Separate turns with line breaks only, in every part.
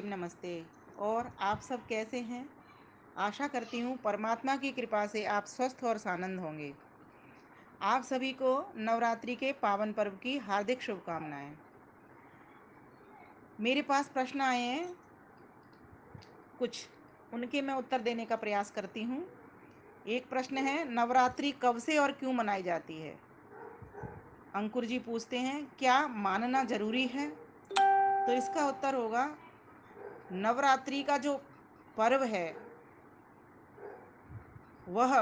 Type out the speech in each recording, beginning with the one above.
नमस्ते। और आप सब कैसे हैं? आशा करती हूँ परमात्मा की कृपा से आप स्वस्थ और सानंद होंगे। आप सभी को नवरात्रि के पावन पर्व की हार्दिक शुभकामनाएं। मेरे पास प्रश्न आए हैं कुछ, उनके मैं उत्तर देने का प्रयास करती हूँ। एक प्रश्न है, नवरात्रि कब से और क्यों मनाई जाती है? अंकुर जी पूछते हैं, क्या मानना जरूरी है? तो इसका उत्तर होगा, नवरात्रि का जो पर्व है वह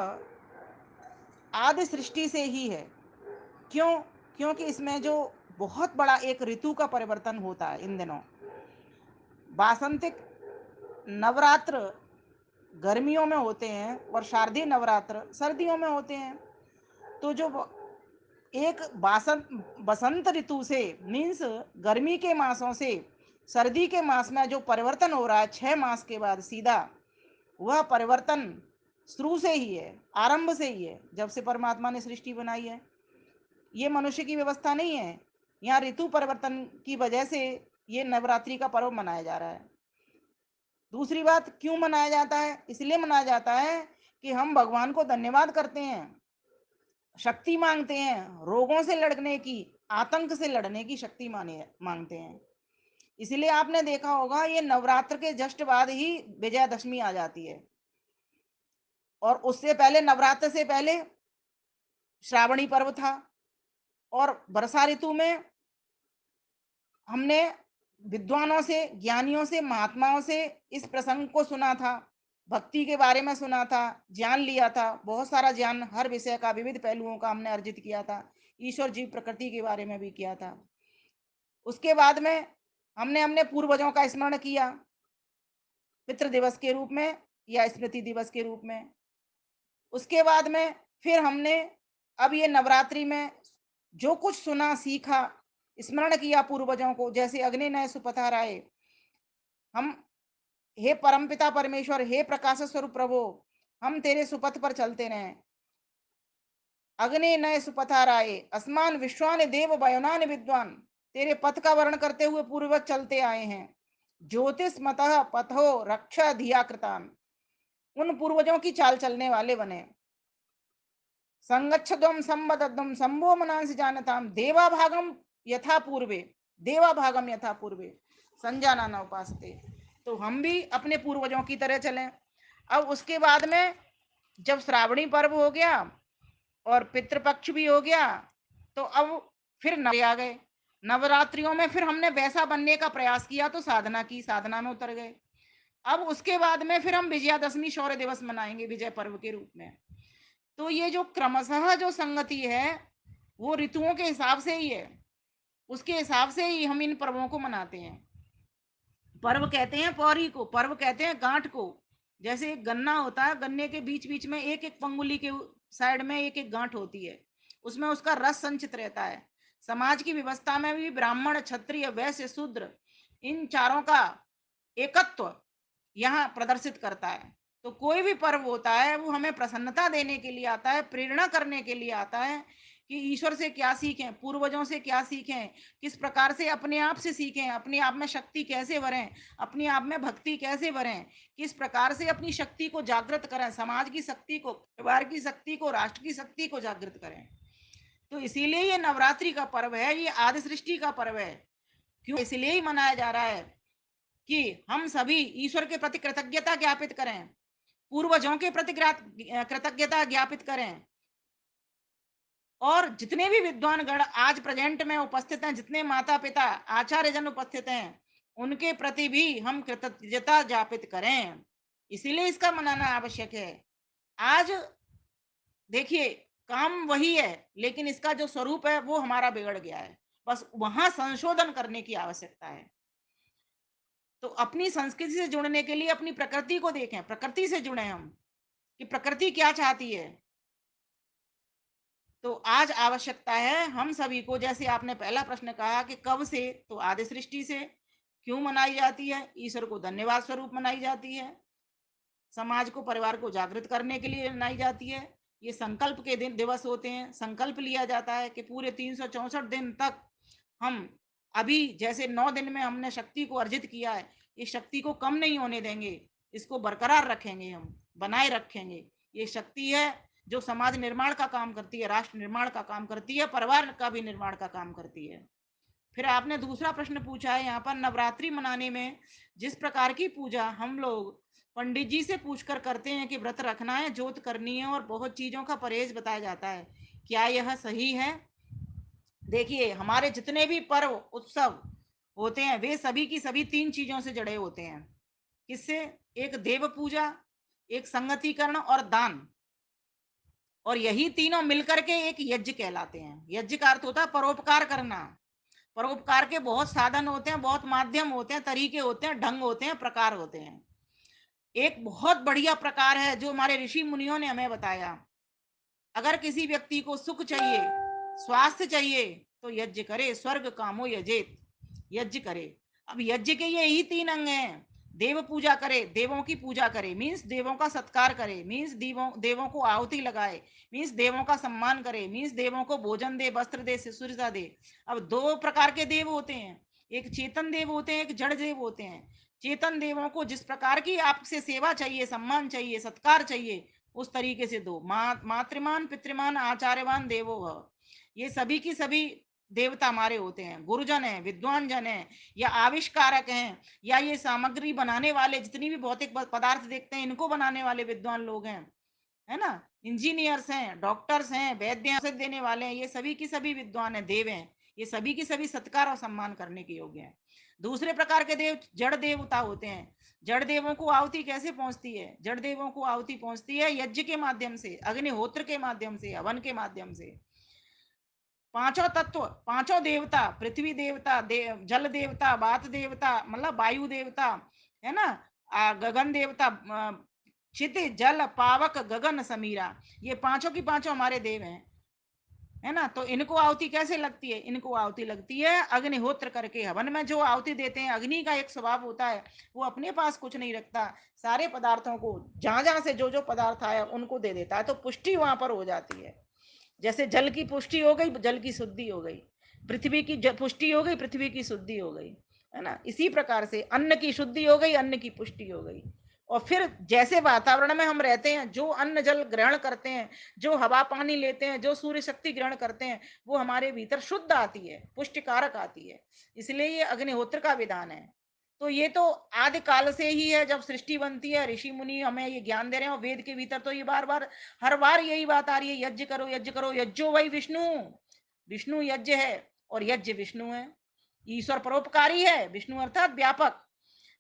आदि सृष्टि से ही है। क्यों? क्योंकि इसमें जो बहुत बड़ा एक ऋतु का परिवर्तन होता है इन दिनों। वासंतिक नवरात्र गर्मियों में होते हैं और शारदीय नवरात्र सर्दियों में होते हैं। तो जो एक बासंत बसंत ऋतु से मीन्स गर्मी के मासों से सर्दी के मास में जो परिवर्तन हो रहा है 6 मास के बाद सीधा, वह परिवर्तन शुरू से ही है, आरंभ से ही है, जब से परमात्मा ने सृष्टि बनाई है। ये मनुष्य की व्यवस्था नहीं है। यहाँ ऋतु परिवर्तन की वजह से ये नवरात्रि का पर्व मनाया जा रहा है। दूसरी बात, क्यों मनाया जाता है? इसलिए मनाया जाता है कि हम भगवान को धन्यवाद करते हैं, शक्ति मांगते हैं, रोगों से लड़ने की, आतंक से लड़ने की शक्ति मांगते हैं। इसलिए आपने देखा होगा ये नवरात्र के जस्ट बाद ही विजयादशमी आ जाती है। और उससे पहले, नवरात्र से पहले श्रावणी पर्व था। और वर्षा ऋतु में हमने विद्वानों से, ज्ञानियों से, महात्माओं से इस प्रसंग को सुना था, भक्ति के बारे में सुना था, ज्ञान लिया था। बहुत सारा ज्ञान हर विषय का, विविध पहलुओं का हमने अर्जित किया था। ईश्वर जीव प्रकृति के बारे में भी किया था। उसके बाद में हमने हमने पूर्वजों का स्मरण किया, पितृ दिवस के रूप में या स्मृति दिवस के रूप में। उसके बाद में फिर हमने अब ये नवरात्रि में जो कुछ सुना, सीखा, स्मरण किया पूर्वजों को, जैसे अग्नि नय सुपथा राय, हम, हे परमपिता परमेश्वर, हे प्रकाश स्वरूप प्रभु, हम तेरे सुपथ पर चलते रहें। अग्नि नय सुपथा राय असमान विश्वान देव वयोनान विद्वान, तेरे पथ का वर्ण करते हुए पूर्वज चलते आए हैं। ज्योतिष मतः पथो रक्षा धिया कृतान, उन पूर्वजों की चाल चलने वाले बने। संगच्छध्वम संबद्धम संभो मनांसि जानताम देवा भागम यथा पूर्वे, देवा भागम यथा पूर्वे संजाना न उपासते। तो हम भी अपने पूर्वजों की तरह चलें। अब उसके बाद में जब श्रावणी पर्व हो गया और पितृपक्ष भी हो गया, तो अब फिर नवरात्रि आ गए। नवरात्रियों में फिर हमने वैसा बनने का प्रयास किया तो साधना की, साधना में उतर गए। अब उसके बाद में फिर हम विजयादशमी शौर्य दिवस मनाएंगे विजय पर्व के रूप में। तो ये जो क्रमशः जो संगति है वो ऋतुओं के हिसाब से ही है, उसके हिसाब से ही हम इन पर्वों को मनाते हैं। पर्व कहते हैं पौरी को, पर्व कहते हैं गांठ को। जैसे एक गन्ना होता है, गन्ने के बीच बीच में एक एक पंगुली के साइड में एक एक गांठ होती है, उसमें उसका रस संचित रहता है। समाज की व्यवस्था में भी ब्राह्मण, क्षत्रिय, वैश्य, शूद्र, इन चारों का एकत्व यहाँ प्रदर्शित करता है। तो कोई भी पर्व होता है वो हमें प्रसन्नता देने के लिए आता है, प्रेरणा करने के लिए आता है कि ईश्वर से क्या सीखें, पूर्वजों से क्या सीखें, किस प्रकार से अपने आप से सीखें, अपने आप में शक्ति कैसे भरें, अपने आप में भक्ति कैसे भरें, किस प्रकार से अपनी शक्ति को जागृत करें, समाज की शक्ति को, परिवार की शक्ति को, राष्ट्र की शक्ति को जागृत करें। तो इसीलिए ये नवरात्रि का पर्व है, ये आदि सृष्टि का पर्व है। क्यों इसलिए ही मनाया जा रहा है कि हम सभी ईश्वर के प्रति कृतज्ञता ज्ञापित करें, पूर्वजों के प्रति कृतज्ञता ज्ञापित करें। और जितने भी विद्वान गण आज प्रेजेंट में उपस्थित हैं, जितने माता पिता आचार्य जन उपस्थित हैं, उनके प्रति भी हम कृतज्ञता ज्ञापित करें। इसीलिए इसका मनाना आवश्यक है। आज देखिए, काम वही है, लेकिन इसका जो स्वरूप है वो हमारा बिगड़ गया है। बस वहां संशोधन करने की आवश्यकता है। तो अपनी संस्कृति से जुड़ने के लिए अपनी प्रकृति को देखें, प्रकृति से जुड़े हम कि प्रकृति क्या चाहती है। तो आज आवश्यकता है हम सभी को, जैसे आपने पहला प्रश्न कहा कि कब से, तो आदि सृष्टि से। क्यों मनाई जाती है? ईश्वर को धन्यवाद स्वरूप मनाई जाती है, समाज को, परिवार को जागृत करने के लिए मनाई जाती है। ये संकल्प के दिन दिवस होते हैं। संकल्प लिया जाता है कि पूरे 364 दिन तक हम, अभी जैसे 9 दिन में हमने शक्ति को अर्जित किया है, इस शक्ति को कम नहीं होने देंगे, इसको बरकरार रखेंगे, हम बनाए रखेंगे। ये शक्ति है जो समाज निर्माण का काम करती है, राष्ट्र निर्माण का काम करती है, परिवार का भी निर्माण का काम करती है। फिर आपने दूसरा प्रश्न पूछा है यहाँ पर, नवरात्रि मनाने में जिस प्रकार की पूजा हम लोग पंडित जी से पूछकर करते हैं कि व्रत रखना है, जोत करनी है और बहुत चीज़ों का परहेज बताया जाता है, क्या यह सही है? देखिए, हमारे जितने भी पर्व उत्सव होते हैं वे सभी की सभी तीन चीज़ों से जड़े होते हैं। किससे? एक देव पूजा, एक संगतिकरण और दान, और यही तीनों मिलकर के एक यज्ञ कहलाते हैं। यज्ञ का अर्थ होता है परोपकार करना। परोपकार के बहुत साधन होते हैं, बहुत माध्यम होते हैं, तरीके होते हैं, ढंग होते हैं, प्रकार होते हैं। एक बहुत बढ़िया प्रकार है जो हमारे ऋषि मुनियों ने हमें बताया। अगर किसी व्यक्ति को सुख चाहिए, स्वास्थ्य चाहिए, तो यज्ञ करे, स्वर्ग कामो यजेत, यज्ञ करे। अब यज्ञ के ये ही तीन अंग हैं। देव पूजा करे, देवों की पूजा करे, मीन्स देवों का सत्कार करे, मीन्स देवों देवों को आहुति लगाए, मीन्स देवों का सम्मान करे, मीन्स देवों को भोजन दे, वस्त्र दे, शिष्यता दे। अब दो प्रकार के देव होते हैं, एक चेतन देव होते हैं, एक जड़ देव होते हैं। चेतन देवों को जिस प्रकार की आपसे सेवा चाहिए, सम्मान चाहिए, सत्कार चाहिए, उस तरीके से दो। मातृमान पितृमान आचार्यवान देवो भव, ये सभी की सभी देवता हमारे होते हैं। गुरुजन है, विद्वान जन है, या आविष्कारक हैं, या ये सामग्री बनाने वाले, जितनी भी भौतिक पदार्थ देखते हैं इनको बनाने वाले विद्वान लोग हैं, है ना। इंजीनियर्स हैं, डॉक्टर्स हैं, वैद्य औषध देने वाले हैं, ये सभी की सभी विद्वान है, देव हैं। ये सभी की सभी सत्कार और सम्मान करने के योग्य हैं। दूसरे प्रकार के देव जड़ देवता होते हैं। जड़ देवों को आहुति कैसे पहुंचती है? जड़ देवों को आहुति पहुंचती है यज्ञ के माध्यम से, अग्निहोत्र के माध्यम से, हवन के माध्यम से। पांचों तत्व, पांचों देवता, पृथ्वी देवता, जल देवता, वात देवता मतलब वायु देवता, है ना, गगन देवता, चित जल पावक गगन समीरा, ये पांचों की पांचों हमारे देव हैं, है ना। तो इनको आहुति कैसे लगती है? इनको आहुति लगती है अग्निहोत्र करके। हवन में जो आहुति देते हैं, अग्नि का एक स्वभाव होता है, वो अपने पास कुछ नहीं रखता, सारे पदार्थों को जहां जहां से जो जो पदार्थ आया उनको दे देता है, तो पुष्टि वहां पर हो जाती है। जैसे जल की पुष्टि हो गई, जल की शुद्धि हो गई, पृथ्वी की पुष्टि हो गई, पृथ्वी की शुद्धि हो गई, है ना। इसी प्रकार से अन्न की शुद्धि हो गई, अन्न की पुष्टि हो गई। और फिर जैसे वातावरण में हम रहते हैं, जो अन्न जल ग्रहण करते हैं, जो हवा पानी लेते हैं, जो सूर्य शक्ति ग्रहण करते हैं, वो हमारे भीतर शुद्ध आती है, पुष्टिकारक आती है। इसलिए ये अग्निहोत्र का विधान है। तो ये तो आदि काल से ही है, जब सृष्टि बनती है ऋषि मुनि हमें ये ज्ञान दे रहे हैं, और वेद के भीतर तो ये बार बार हर बार यही बात आ रही है, यज्ञ करो, यज्ञ करो, यज्ञो वही विष्णु, विष्णु यज्ञ है और यज्ञ विष्णु है। ईश्वर परोपकारी है, विष्णु अर्थात व्यापक।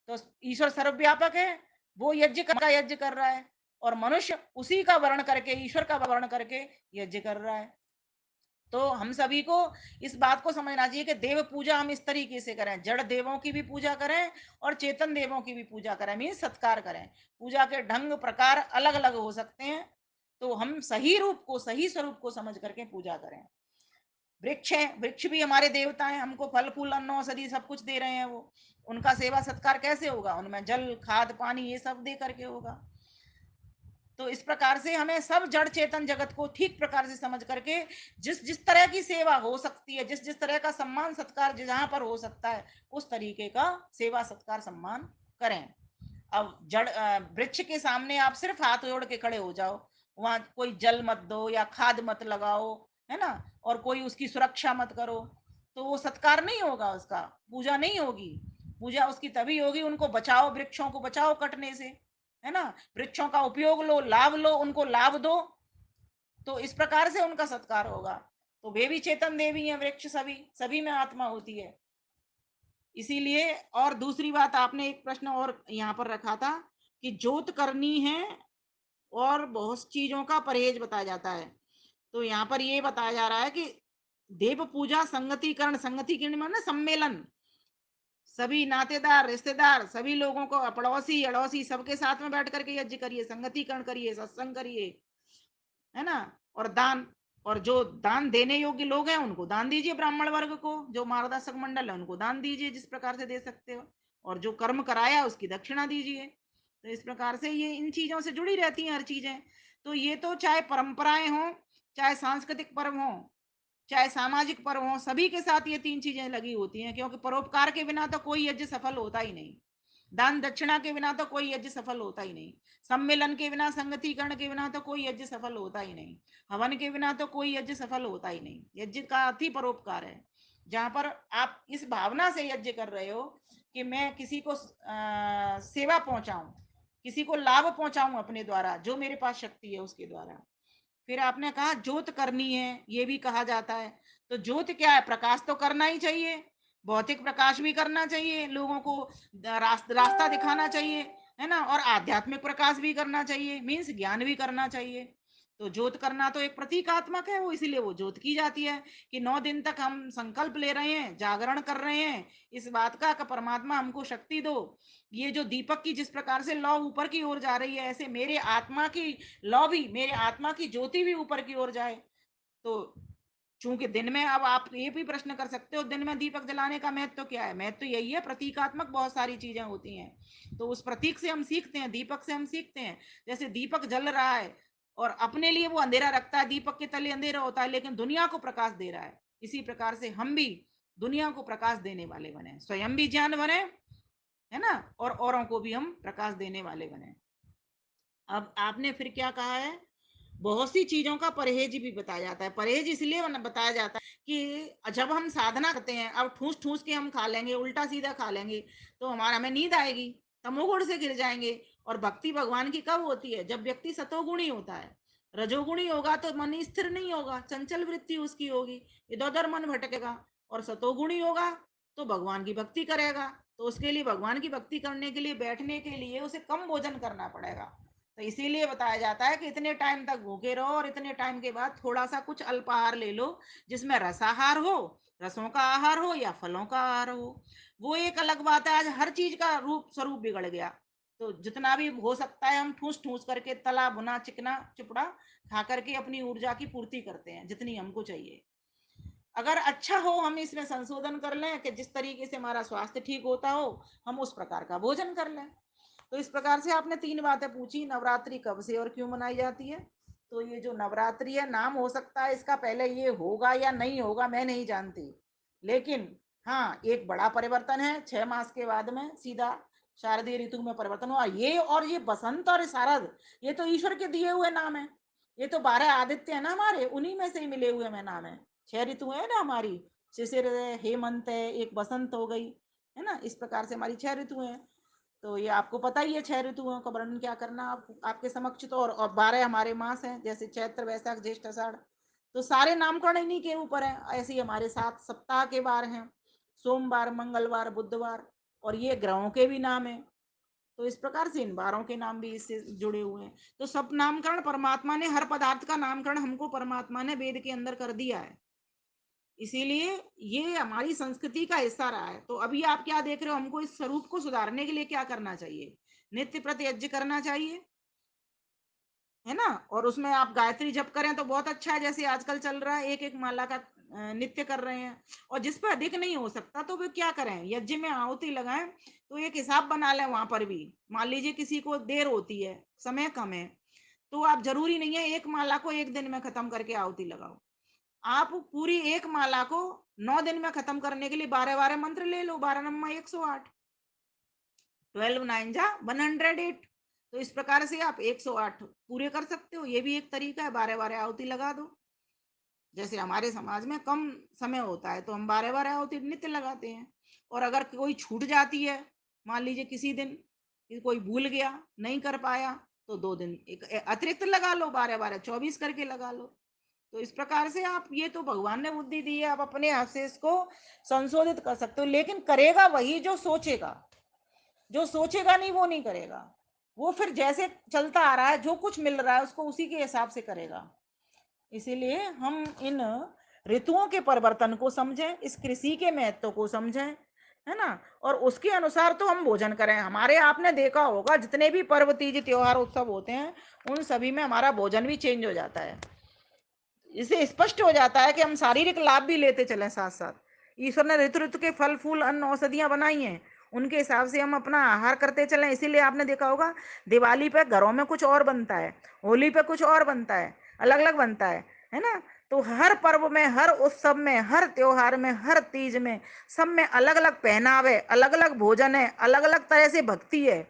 तो ईश्वर सर्वव्यापक है, वो यज्ञ कर रहा है, और मनुष्य उसी का वर्ण करके, ईश्वर का वर्ण करके यज्ञ कर रहा है। तो हम सभी को इस बात को समझना चाहिए कि देव पूजा हम इस तरीके से करें, जड़ देवों की भी पूजा करें और चेतन देवों की भी पूजा करें, मीन सत्कार करें। पूजा के ढंग प्रकार अलग अलग हो सकते हैं, तो हम सही रूप को, सही स्वरूप को समझ करके पूजा करें। वृक्ष है, वृक्ष भी हमारे देवता हैं, हमको फल फूल अन्न औषधि सब कुछ दे रहे हैं। वो उनका सेवा सत्कार कैसे होगा? उनमें जल खाद पानी ये सब दे करके होगा। तो इस प्रकार से हमें सब जड़ चेतन जगत को ठीक प्रकार से समझ करके जिस जिस तरह की सेवा हो सकती है, जिस जिस तरह का सम्मान सत्कार जहां पर हो सकता है, उस तरीके का सेवा सत्कार सम्मान करें। अब वृक्ष के सामने आप सिर्फ हाथ जोड़ के खड़े हो जाओ, वहां कोई जल मत दो या खाद मत लगाओ, है ना, और कोई उसकी सुरक्षा मत करो, तो वो सत्कार नहीं होगा, उसका पूजा नहीं होगी। पूजा उसकी तभी होगी, उनको बचाओ, वृक्षों को बचाओ कटने से, है ना, वृक्षों का उपयोग लो, लाभ लो, उनको लाभ दो, तो इस प्रकार से उनका सत्कार होगा। तो वे भी चेतन देवी हैं, वृक्ष सभी सभी में आत्मा होती है। इसीलिए, और दूसरी बात आपने एक प्रश्न और यहाँ पर रखा था कि जोत करनी है और बहुत चीजों का परहेज बताया जाता है। तो यहाँ पर ये बताया जा रहा है कि देव पूजा संगतिकरण, संगतिकरण माने सम्मेलन, सभी नातेदार रिश्तेदार सभी लोगों को, पड़ोसी अड़ोसी सबके साथ में बैठ करके यज्ञ करिए, संगतिकरण करिए, सत्संग करिए, है ना। और दान, और जो दान देने योग्य लोग हैं उनको दान दीजिए, ब्राह्मण वर्ग को, जो मार्गदर्शक मंडल है उनको दान दीजिए जिस प्रकार से दे सकते हो, और जो कर्म कराया उसकी दक्षिणा दीजिए। तो इस प्रकार से ये इन चीजों से जुड़ी रहती हैं हर चीजें। तो ये तो चाहे परंपराएं हों, चाहे सांस्कृतिक पर्व हों, चाहे सामाजिक पर्व हों, सभी के साथ ये तीन चीजें लगी होती हैं, क्योंकि परोपकार के बिना तो कोई यज्ञ सफल होता ही नहीं। दान दक्षिणा के बिना तो कोई यज्ञ सफल होता ही नहीं। सम्मेलन के बिना, संगतिकरण के बिना तो कोई यज्ञ सफल होता ही नहीं। हवन के बिना तो कोई यज्ञ सफल होता ही नहीं। यज्ञ का अति परोपकार है। जहां पर आप इस भावना से यज्ञ कर रहे हो कि मैं किसी को सेवा पहुंचाऊं, किसी को लाभ पहुंचाऊं अपने द्वारा, जो मेरे पास शक्ति है उसके द्वारा। फिर आपने कहा ज्योत करनी है, ये भी कहा जाता है। तो ज्योत क्या है? प्रकाश तो करना ही चाहिए। भौतिक प्रकाश भी करना चाहिए, लोगों को रास्ता दिखाना चाहिए, है ना। और आध्यात्मिक प्रकाश भी करना चाहिए, मीन्स ज्ञान भी करना चाहिए। तो ज्योत करना तो एक प्रतीकात्मक है, वो इसीलिए वो ज्योत की जाती है कि 9 दिन तक हम संकल्प ले रहे हैं, जागरण कर रहे हैं इस बात का कि परमात्मा हमको शक्ति दो। ये जो दीपक की जिस प्रकार से लौ ऊपर की ओर जा रही है, ऐसे मेरे आत्मा की लौ भी, मेरे आत्मा की ज्योति भी ऊपर की ओर जाए। तो चूंकि दिन में, अब आप ये भी प्रश्न कर सकते हो दिन में दीपक जलाने का महत्व तो क्या है? महत्व तो यही है, प्रतीकात्मक बहुत सारी चीजें होती हैं। तो उस प्रतीक से हम सीखते हैं, दीपक से हम सीखते हैं। जैसे दीपक जल रहा है और अपने लिए वो अंधेरा रखता है, दीपक के तले अंधेरा होता है, लेकिन दुनिया को प्रकाश दे रहा है। इसी प्रकार से हम भी दुनिया को प्रकाश देने वाले बने, स्वयं भी ज्ञान बने, है ना, और औरों को भी हम प्रकाश देने वाले बने। अब आपने फिर क्या कहा है? बहुत सी चीजों का परहेज भी बताया जाता है। परहेज इसलिए बताया जाता है कि जब हम साधना करते हैं, अब ठूस ठूस के हम खा लेंगे, उल्टा सीधा खा लेंगे, तो हमारा हमें नींद आएगी, तमोगुण से गिर जाएंगे। और भक्ति भगवान की कब होती है? जब व्यक्ति सतोगुणी होता है। रजोगुणी होगा तो मन स्थिर नहीं होगा, चंचल वृत्ति उसकी होगी, इधर उधर मन भटकेगा। और सतोगुणी होगा तो भगवान की भक्ति करेगा। तो उसके लिए, भगवान की भक्ति करने के लिए, बैठने के लिए उसे कम भोजन करना पड़ेगा। तो इसीलिए बताया जाता है कि इतने टाइम तक भूखे रहो और इतने टाइम के बाद थोड़ा सा कुछ अल्पाहार ले लो, जिसमें रसाहार हो, रसों का आहार हो या फलों का आहार हो। वो एक अलग बात है। आज हर चीज का रूप स्वरूप बिगड़ गया। तो जितना भी हो सकता है हम ठूस ठूस करके, तला भुना चिकना चुपड़ा खा करके अपनी ऊर्जा की पूर्ति करते हैं जितनी हमको चाहिए। अगर अच्छा हो, हम इसमें संशोधन कर लें कि जिस तरीके से हमारा स्वास्थ्य ठीक होता हो, हम उस प्रकार का भोजन कर लें। तो इस प्रकार से आपने 3 बातें पूछी। नवरात्रि कब से और क्यों मनाई जाती है? तो ये जो नवरात्रि है, नाम हो सकता है इसका पहले ये होगा या नहीं होगा, मैं नहीं जानती। लेकिन हाँ, एक बड़ा परिवर्तन है, 6 मास के बाद में सीधा शारदीय ऋतु में परिवर्तन हुआ। ये और ये बसंत और शारद, ये तो ईश्वर के दिए हुए नाम है। ये तो 12 आदित्य है ना हमारे, उन्हीं में से ही मिले हुए में नाम है। 6 ऋतु है ना हमारी, शिशिर है, हेमंत है, एक बसंत हो गई, है ना। इस प्रकार से हमारी 6 ऋतु हैं। तो ये आपको पता ही है 6 ऋतुओं का वर्णन क्या करना, आपके समक्ष। तो और 12 हमारे मास हैं, जैसे चैत्र वैशाख ज्येष्ठ आषाढ़। तो सारे नामकरण इन्हीं के ऊपर है। ऐसे ही हमारे 7 सप्ताह के बार हैं, सोमवार, मंगलवार, बुधवार। और ये ग्रहों के भी नाम है। तो इस प्रकार से इन बारों के नाम भी इससे जुड़े हुए हैं। तो सब नामकरण परमात्मा ने, हर पदार्थ का नामकरण हमको परमात्मा ने वेद के अंदर कर दिया है। इसीलिए ये हमारी संस्कृति का हिस्सा रहा है। तो अभी आप क्या देख रहे हो? हमको इस स्वरूप को सुधारने के लिए क्या करना चाहिए? नित्य प्रति यज्ञ करना चाहिए, है ना। और उसमें आप गायत्री जप करें तो बहुत अच्छा है, जैसे आजकल चल रहा है, एक एक माला का नित्य कर रहे हैं। और जिस पर अधिक नहीं हो सकता तो वे क्या करें? यज्ञ में आहुति लगाएं, तो एक हिसाब बना लें वहां पर भी। मान लीजिए किसी को देर होती है, समय कम है, तो आप, जरूरी नहीं है एक माला को एक दिन में खत्म करके आहुति लगाओ। आप पूरी एक माला को 9 दिन में खत्म करने के लिए 12 12 मंत्र ले लो। 12 9 108, 12 9 जा 108। तो इस प्रकार से आप 108 पूरे कर सकते हो। ये भी एक तरीका है, 12 12 आहुति लगा दो। जैसे हमारे समाज में कम समय होता है तो हम 12 12 आहुति नित्य लगाते हैं। और अगर कोई छूट जाती है, मान लीजिए किसी दिन कोई भूल गया, नहीं कर पाया, तो 2 दिन एक अतिरिक्त लगा लो, 12 12 24 करके लगा लो। तो इस प्रकार से आप, ये तो भगवान ने बुद्धि दी है, आप अपने हाथ से इसको संशोधित कर सकते हो। लेकिन करेगा वही जो सोचेगा। जो सोचेगा नहीं वो नहीं करेगा। वो फिर जैसे चलता आ रहा है, जो कुछ मिल रहा है उसको उसी के हिसाब से करेगा। इसीलिए हम इन ऋतुओं के परिवर्तन को समझें, इस कृषि के महत्व को समझें, है ना। और उसके अनुसार तो हम भोजन करें। हमारे, आपने देखा होगा जितने भी पर्व, तीज, त्योहार, उत्सव होते हैं, उन सभी में हमारा भोजन भी चेंज हो जाता है। इससे स्पष्ट हो जाता है कि हम शारीरिक लाभ भी लेते चलें साथ साथ। ईश्वर ने ऋतु ऋतु के फल फूल अन्न औषधियां बनाई हैं, उनके हिसाब से हम अपना आहार करते चलें। इसीलिए आपने देखा होगा दिवाली पे घरों में कुछ और बनता है, होली पे कुछ और बनता है, अलग अलग बनता है ना। तो हर पर्व में, हर उत्सव में, हर त्योहार में, हर तीज में, सब में अलग-अलग पहनावे, अलग-अलग भोजन है, अलग-अलग तरह से भक्ति है।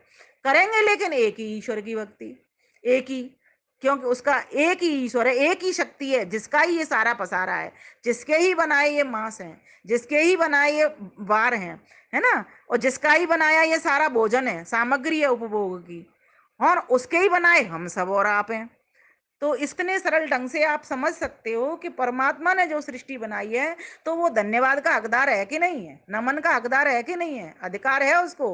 करेंगे लेकिन एक ही ईश्वर की भक्ति, एक ही, क्योंकि उसका एक ही ईश्वर है, एक ही शक्ति है, जिसका ही ये सारा पसारा है, जिसके ही बनाए ये मांस हैं, जिसके ही बनाए ये वार हैं, है ना? और जिसका ही बनाया ये सारा भोजन है, सामग्री है उपभोग की, और उसके ही बनाए हम सब और आप हैं। तो इतने सरल ढंग से आप समझ सकते हो कि परमात्मा ने जो सृष्टि बनाई है, तो वो धन्यवाद का हकदार है कि नहीं है, नमन का हकदार है कि नहीं है, अधिकार है उसको।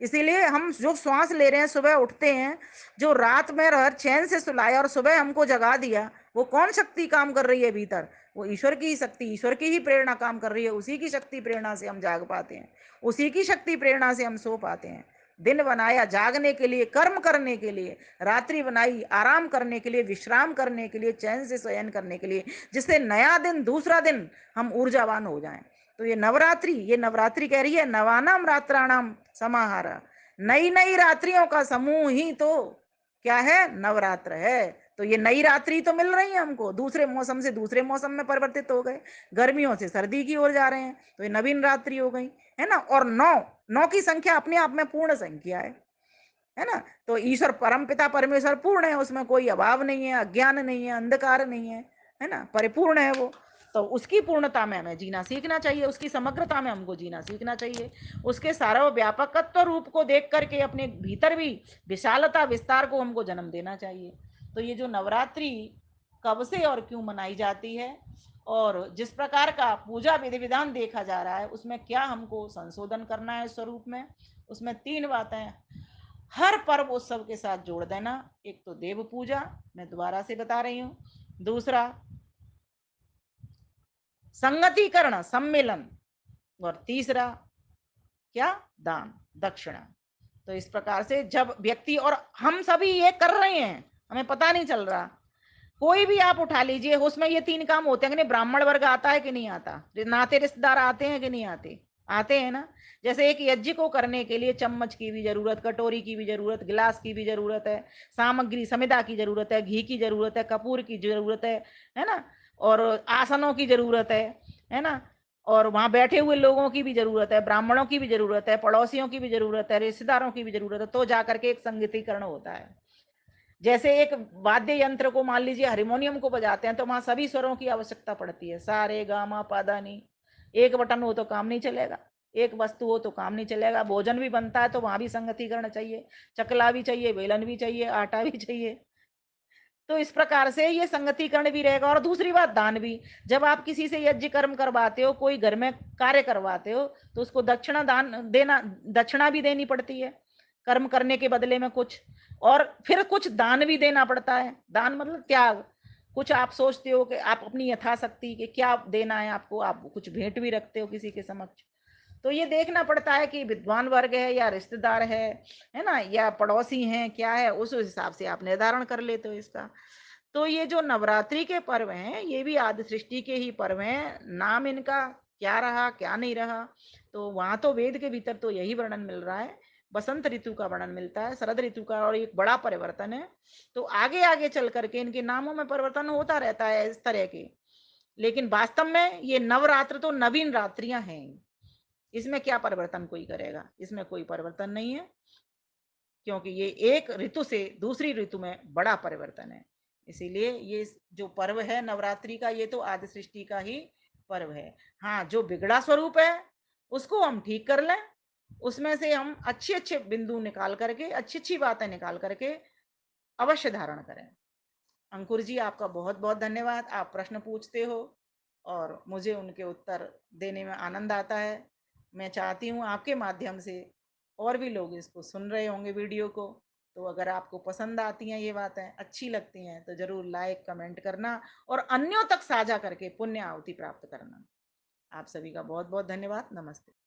इसीलिए हम जो श्वास ले रहे हैं, सुबह उठते हैं, जो रात में रह चैन से सुलाया और सुबह हमको जगा दिया, वो कौन शक्ति काम कर रही है भीतर? वो ईश्वर की ही शक्ति, ईश्वर की ही प्रेरणा काम कर रही है। उसी की शक्ति प्रेरणा से हम जाग पाते हैं, उसी की शक्ति प्रेरणा से हम सो पाते हैं। दिन बनाया जागने के लिए, कर्म करने के लिए, रात्रि बनाई आराम करने के लिए, विश्राम करने के लिए, चैन से शयन करने के लिए, जिससे नया दिन, दूसरा दिन हम ऊर्जावान हो जाएं। तो ये नवरात्रि कह रही है, नवानाम रात्राणाम समाहारा, नई नई रात्रियों का समूह ही तो क्या है, नवरात्र है। तो ये नई रात्रि तो मिल रही है हमको, दूसरे मौसम से दूसरे मौसम में परिवर्तित हो गए, गर्मियों से सर्दी की ओर जा रहे हैं, तो ये नवीन रात्रि हो गई, है ना? और नौ, नौ की संख्या अपने आप में पूर्ण संख्या है ना? तो ईश्वर परमपिता परमेश्वर पूर्ण है, उसमें कोई अभाव नहीं है, अज्ञान नहीं है, अंधकार नहीं है ना? परिपूर्ण है वो। तो उसकी पूर्णता में हमें जीना सीखना चाहिए, उसकी समग्रता में हमको जीना सीखना चाहिए, उसके सार्वव्यापकत्व रूप को देख करके अपने भीतर भी विशालता विस्तार को हमको जन्म देना चाहिए। तो ये जो नवरात्रि कब से और क्यों मनाई जाती है, और जिस प्रकार का पूजा विधि विधान देखा जा रहा है, उसमें क्या हमको संशोधन करना है स्वरूप में, उसमें तीन बातें हर पर्व उत्सव के साथ जोड़ देना। एक तो देव पूजा, मैं दोबारा से बता रही हूं, दूसरा संगतिकरण सम्मेलन, और तीसरा क्या, दान, दक्षिणा। तो इस प्रकार से जब व्यक्ति, और हम सभी ये कर रहे हैं, हमें पता नहीं चल रहा, कोई भी आप उठा लीजिए, उसमें ये तीन काम होते हैं कि नहीं? ब्राह्मण वर्ग आता है कि नहीं आता, नाते रिश्तेदार आते हैं कि नहीं आते, आते हैं ना? जैसे एक यज्ञ को करने के लिए चम्मच की भी जरूरत, कटोरी की भी जरूरत, गिलास की भी जरूरत है, सामग्री समिधा की जरूरत है, घी की जरूरत है, कपूर की जरूरत है ना? और आसनों की जरूरत है ना? और वहां बैठे हुए लोगों की भी जरूरत है, ब्राह्मणों की भी जरूरत है, पड़ोसियों की भी जरूरत है, रिश्तेदारों की भी जरूरत है, तो जाकर के एक संगीतीकरण होता है। जैसे एक वाद्य यंत्र को मान लीजिए, हारमोनियम को बजाते हैं, तो वहां सभी स्वरों की आवश्यकता पड़ती है, सा रे गा मा पा धा नी। एक बटन हो तो काम नहीं चलेगा, एक वस्तु हो तो काम नहीं चलेगा। भोजन भी बनता है तो वहां भी संगतिकरण चाहिए, चकला भी चाहिए, बेलन भी चाहिए, आटा भी चाहिए। तो इस प्रकार से ये संगतिकरण भी रहेगा। और दूसरी बात, दान भी। जब आप किसी से यज्ञ कर्म करवाते हो, कोई घर में कार्य करवाते हो, तो उसको दक्षिणा दान देना, दक्षिणा भी देनी पड़ती है कर्म करने के बदले में कुछ, और फिर कुछ दान भी देना पड़ता है। दान मतलब त्याग। कुछ आप सोचते हो कि आप अपनी यथाशक्ति के क्या देना है आपको, आप कुछ भेंट भी रखते हो किसी के समक्ष। तो ये देखना पड़ता है कि विद्वान वर्ग है या रिश्तेदार है ना, या पड़ोसी हैं, क्या है, उस हिसाब से आप निर्धारण कर लेते हो इसका। तो ये जो नवरात्रि के पर्व हैं, ये भी आदि सृष्टि के ही पर्व हैं। नाम इनका क्या रहा क्या नहीं रहा, तो वहां तो वेद के भीतर तो यही वर्णन मिल रहा है, बसंत ऋतु का वर्णन मिलता है, शरद ऋतु का, और एक बड़ा परिवर्तन है। तो आगे आगे चल करके इनके नामों में परिवर्तन होता रहता है इस तरह के। लेकिन वास्तव में ये नवरात्र तो नवीन रात्रियां हैं, इसमें क्या परिवर्तन कोई करेगा, इसमें कोई परिवर्तन नहीं है, क्योंकि ये एक ऋतु से दूसरी ऋतु में बड़ा परिवर्तन है। इसीलिए ये जो पर्व है नवरात्रि का, ये तो आदि सृष्टि का ही पर्व है। हाँ, जो बिगड़ा स्वरूप है उसको हम ठीक कर लें, उसमें से हम अच्छे अच्छे बिंदु निकाल करके, अच्छी अच्छी बातें निकाल करके अवश्य धारण करें। अंकुर जी, आपका बहुत बहुत धन्यवाद। आप प्रश्न पूछते हो और मुझे उनके उत्तर देने में आनंद आता है। मैं चाहती हूँ आपके माध्यम से और भी लोग इसको सुन रहे होंगे वीडियो को। तो अगर आपको पसंद आती हैं ये बातें, अच्छी लगती हैं, तो ज़रूर लाइक कमेंट करना और अन्यों तक साझा करके पुण्य आहुति प्राप्त करना। आप सभी का बहुत बहुत धन्यवाद। नमस्ते।